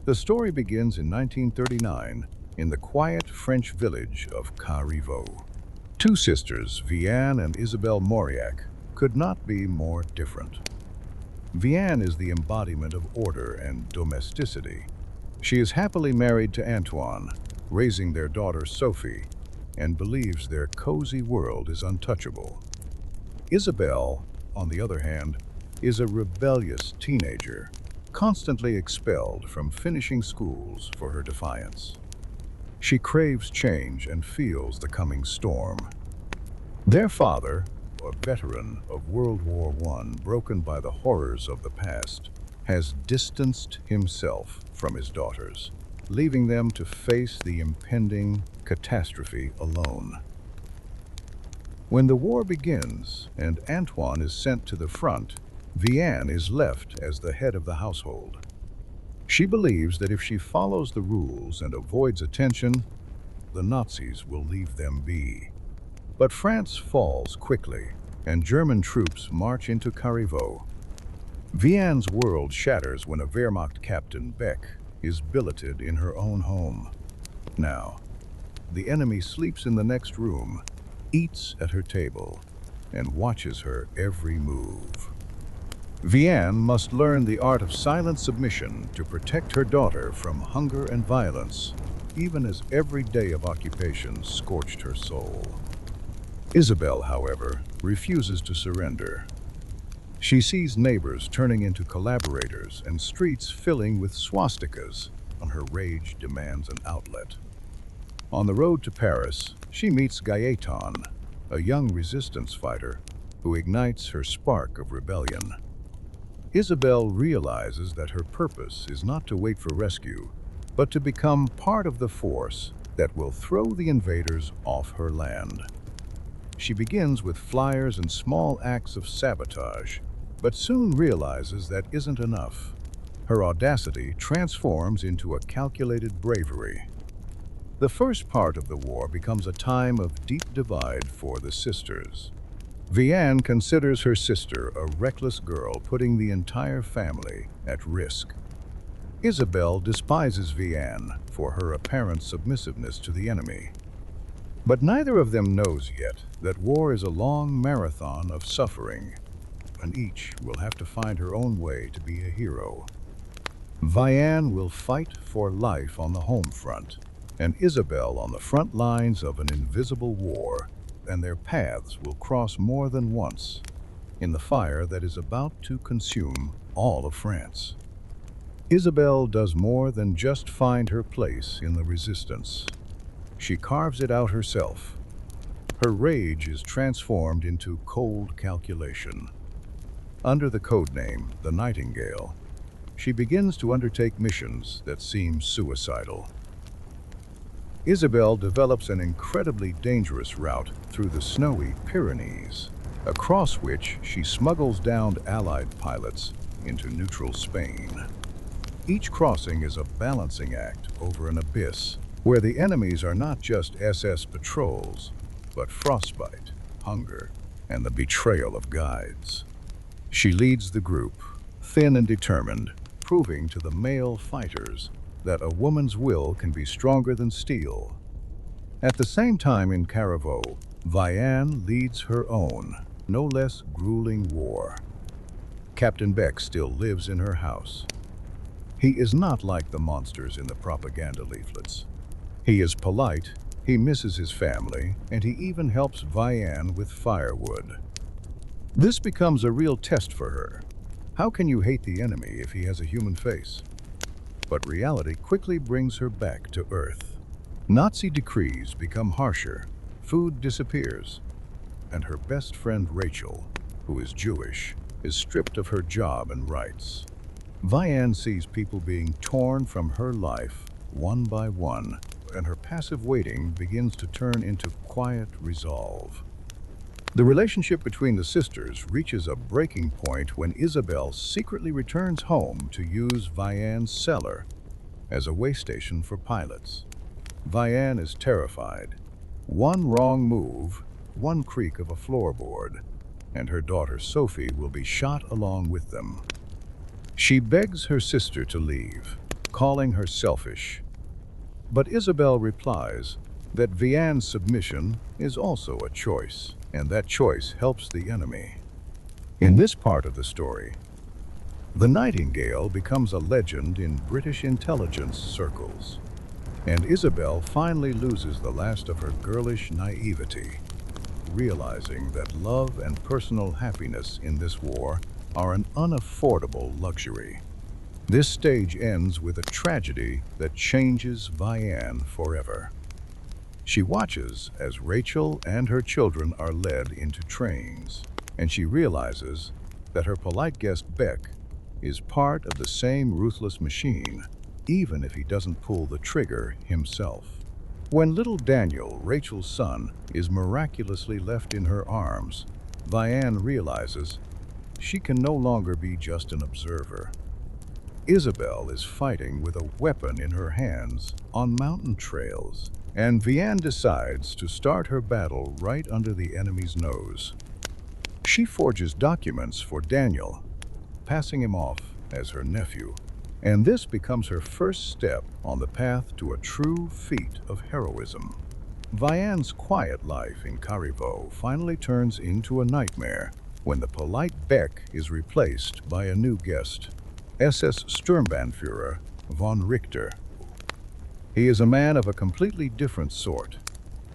The story begins in 1939 in the quiet French village of Carriveau. Two sisters, Vianne and Isabelle Mauriac, could not be more different. Vianne is the embodiment of order and domesticity. She is happily married to Antoine, raising their daughter Sophie, and believes their cozy world is untouchable. Isabelle, on the other hand, is a rebellious teenager, constantly expelled from finishing schools for her defiance. She craves change and feels the coming storm. Their father, a veteran of World War I, broken by the horrors of the past, has distanced himself from his daughters, leaving them to face the impending catastrophe alone. When the war begins and Antoine is sent to the front, Vianne is left as the head of the household. She believes that if she follows the rules and avoids attention, the Nazis will leave them be. But France falls quickly, and German troops march into Carriveau. Vianne's world shatters when a Wehrmacht captain, Beck, is billeted in her own home. Now, the enemy sleeps in the next room, eats at her table, and watches her every move. Vianne must learn the art of silent submission to protect her daughter from hunger and violence, even as every day of occupation scorched her soul. Isabelle, however, refuses to surrender. She sees neighbors turning into collaborators and streets filling with swastikas, and her rage demands an outlet. On the road to Paris, she meets Gaëtan, a young resistance fighter who ignites her spark of rebellion. Isabelle realizes that her purpose is not to wait for rescue, but to become part of the force that will throw the invaders off her land. She begins with flyers and small acts of sabotage, but soon realizes that isn't enough. Her audacity transforms into a calculated bravery. The first part of the war becomes a time of deep divide for the sisters. Vianne considers her sister a reckless girl, putting the entire family at risk. Isabelle despises Vianne for her apparent submissiveness to the enemy. But neither of them knows yet that war is a long marathon of suffering, and each will have to find her own way to be a hero. Vianne will fight for life on the home front, and Isabelle on the front lines of an invisible war, and their paths will cross more than once in the fire that is about to consume all of France. Isabelle does more than just find her place in the resistance. She carves it out herself. Her rage is transformed into cold calculation. Under the codename, the Nightingale, she begins to undertake missions that seem suicidal. Isabelle develops an incredibly dangerous route through the snowy Pyrenees, across which she smuggles downed Allied pilots into neutral Spain. Each crossing is a balancing act over an abyss where the enemies are not just SS patrols, but frostbite, hunger, and the betrayal of guides. She leads the group, thin and determined, proving to the male fighters that a woman's will can be stronger than steel. At the same time in Carriveau, Vianne leads her own, no less grueling war. Captain Beck still lives in her house. He is not like the monsters in the propaganda leaflets. He is polite, he misses his family, and he even helps Vianne with firewood. This becomes a real test for her. How can you hate the enemy if he has a human face? But reality quickly brings her back to Earth. Nazi decrees become harsher, food disappears, and her best friend Rachel, who is Jewish, is stripped of her job and rights. Vianne sees people being torn from her life one by one, and her passive waiting begins to turn into quiet resolve. The relationship between the sisters reaches a breaking point when Isabelle secretly returns home to use Vianne's cellar as a way station for pilots. Vianne is terrified. One wrong move, one creak of a floorboard, and her daughter Sophie will be shot along with them. She begs her sister to leave, calling her selfish. But Isabel replies that Vianne's submission is also a choice, and that choice helps the enemy. In this part of the story, the Nightingale becomes a legend in British intelligence circles, and Isabel finally loses the last of her girlish naivety, realizing that love and personal happiness in this war are an unaffordable luxury. This stage ends with a tragedy that changes Vianne forever. She watches as Rachel and her children are led into trains, and she realizes that her polite guest Beck is part of the same ruthless machine, even if he doesn't pull the trigger himself. When little Daniel, Rachel's son, is miraculously left in her arms, Vianne realizes she can no longer be just an observer. Isabel is fighting with a weapon in her hands on mountain trails, and Vianne decides to start her battle right under the enemy's nose. She forges documents for Daniel, passing him off as her nephew, and this becomes her first step on the path to a true feat of heroism. Vianne's quiet life in Carivo finally turns into a nightmare when the polite Beck is replaced by a new guest, SS Sturmbannführer von Richter. He is a man of a completely different sort,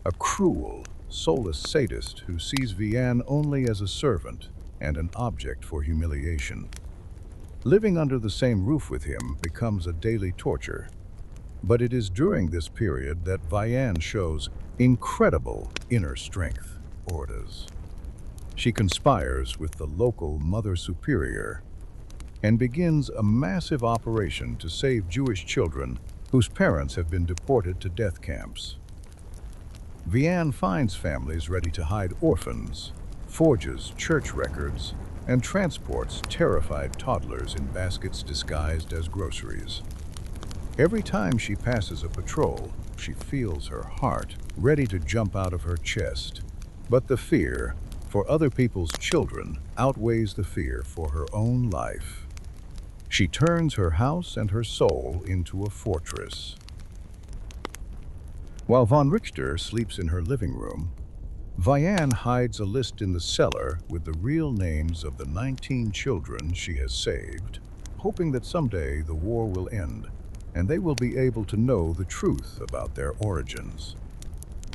a cruel, soulless sadist who sees Vianne only as a servant and an object for humiliation. Living under the same roof with him becomes a daily torture, but it is during this period that Vianne shows incredible inner strength. Orders. She conspires with the local Mother Superior and begins a massive operation to save Jewish children whose parents have been deported to death camps. Vianne finds families ready to hide orphans, forges church records, and transports terrified toddlers in baskets disguised as groceries. Every time she passes a patrol, she feels her heart ready to jump out of her chest. But the fear for other people's children outweighs the fear for her own life. She turns her house and her soul into a fortress. While von Richter sleeps in her living room, Vianne hides a list in the cellar with the real names of the 19 children she has saved, hoping that someday the war will end and they will be able to know the truth about their origins.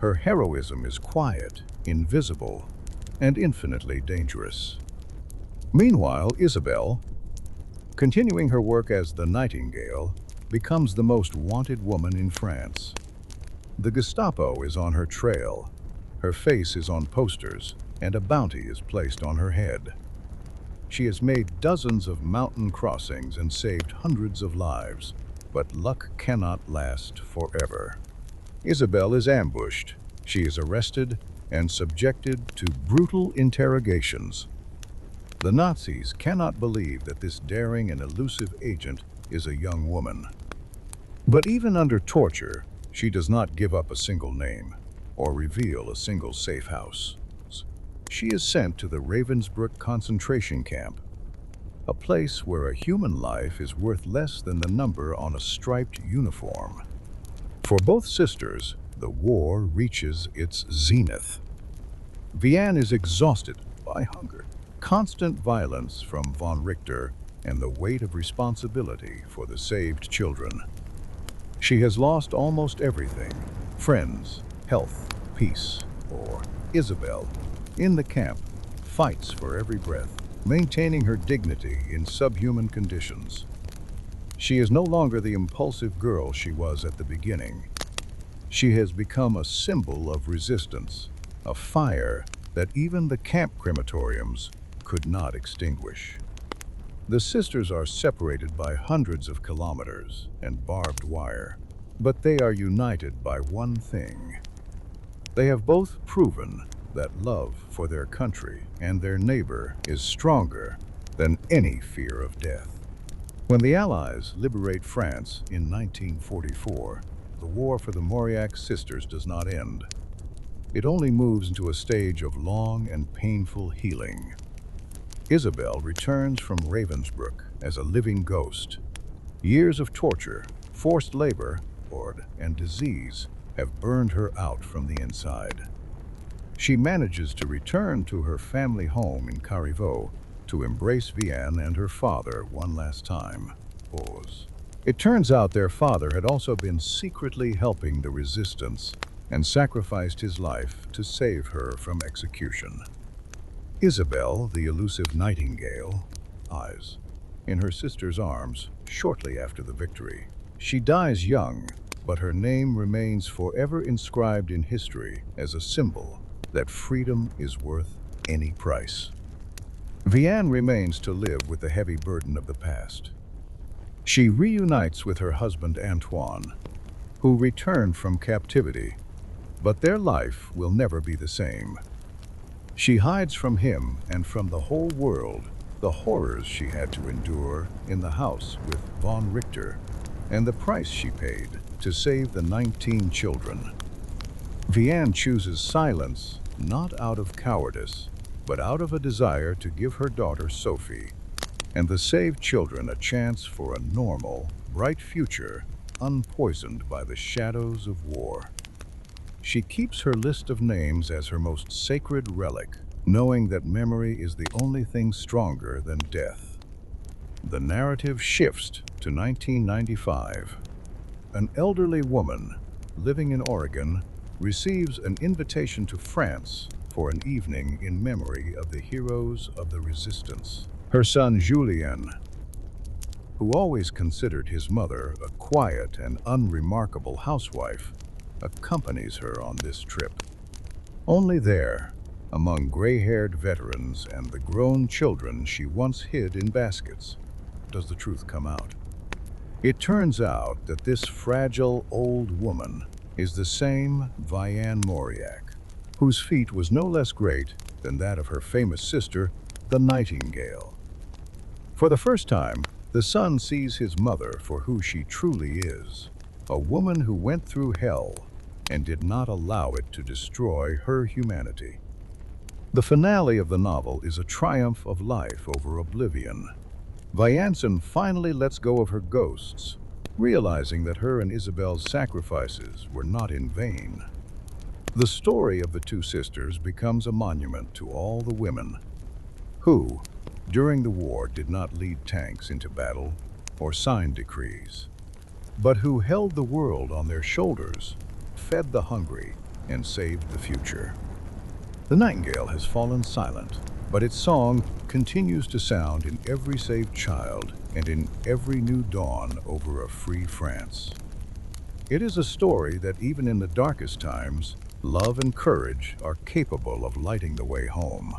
Her heroism is quiet, invisible, and infinitely dangerous. Meanwhile, Isabel, continuing her work as the Nightingale, becomes the most wanted woman in France. The Gestapo is on her trail, her face is on posters, and a bounty is placed on her head. She has made dozens of mountain crossings and saved hundreds of lives, but luck cannot last forever. Isabel is ambushed. She is arrested and subjected to brutal interrogations. The Nazis cannot believe that this daring and elusive agent is a young woman. But even under torture, she does not give up a single name or reveal a single safe house. She is sent to the Ravensbrück concentration camp, a place where a human life is worth less than the number on a striped uniform. For both sisters, the war reaches its zenith. Vianne is exhausted by hunger, constant violence from von Richter, and the weight of responsibility for the saved children. She has lost almost everything: friends, health, peace. Or Isabel, in the camp, fights for every breath, maintaining her dignity in subhuman conditions. She is no longer the impulsive girl she was at the beginning. She has become a symbol of resistance, a fire that even the camp crematoriums could not extinguish. The sisters are separated by hundreds of kilometers and barbed wire, but they are united by one thing. They have both proven that love for their country and their neighbor is stronger than any fear of death. When the Allies liberate France in 1944, the war for the Mauriac sisters does not end. It only moves into a stage of long and painful healing. Isabel returns from Ravensbrück as a living ghost. Years of torture, Forced labor, and disease have burned her out from the inside. She manages to return to her family home in Carriveau to embrace Vianne and her father one last time. It turns out their father had also been secretly helping the resistance and sacrificed his life to save her from execution. Isabel, the elusive Nightingale, dies in her sister's arms shortly after the victory. She dies young, but her name remains forever inscribed in history as a symbol that freedom is worth any price. Vianne remains to live with the heavy burden of the past. She reunites with her husband Antoine, who returned from captivity, but their life will never be the same. She hides from him and from the whole world the horrors she had to endure in the house with von Richter and the price she paid to save the 19 children. Vianne chooses silence not out of cowardice, but out of a desire to give her daughter Sophie and the saved children a chance for a normal, bright future unpoisoned by the shadows of war. She keeps her list of names as her most sacred relic, knowing that memory is the only thing stronger than death. The narrative shifts to 1995. An elderly woman living in Oregon receives an invitation to France for an evening in memory of the heroes of the resistance. Her son Julien, who always considered his mother a quiet and unremarkable housewife, accompanies her on this trip. Only there, among gray-haired veterans and the grown children she once hid in baskets, does the truth come out. It turns out that this fragile old woman is the same Vianne Mauriac, whose feat was no less great than that of her famous sister, the Nightingale. For the first time, the son sees his mother for who she truly is, a woman who went through hell and did not allow it to destroy her humanity. The finale of the novel is a triumph of life over oblivion. Vianne finally lets go of her ghosts, realizing that her and Isabel's sacrifices were not in vain. The story of the two sisters becomes a monument to all the women who, during the war, did not lead tanks into battle or sign decrees, but who held the world on their shoulders, fed the hungry, and saved the future. The Nightingale has fallen silent, but its song continues to sound in every saved child and in every new dawn over a free France. It is a story that even in the darkest times, love and courage are capable of lighting the way home.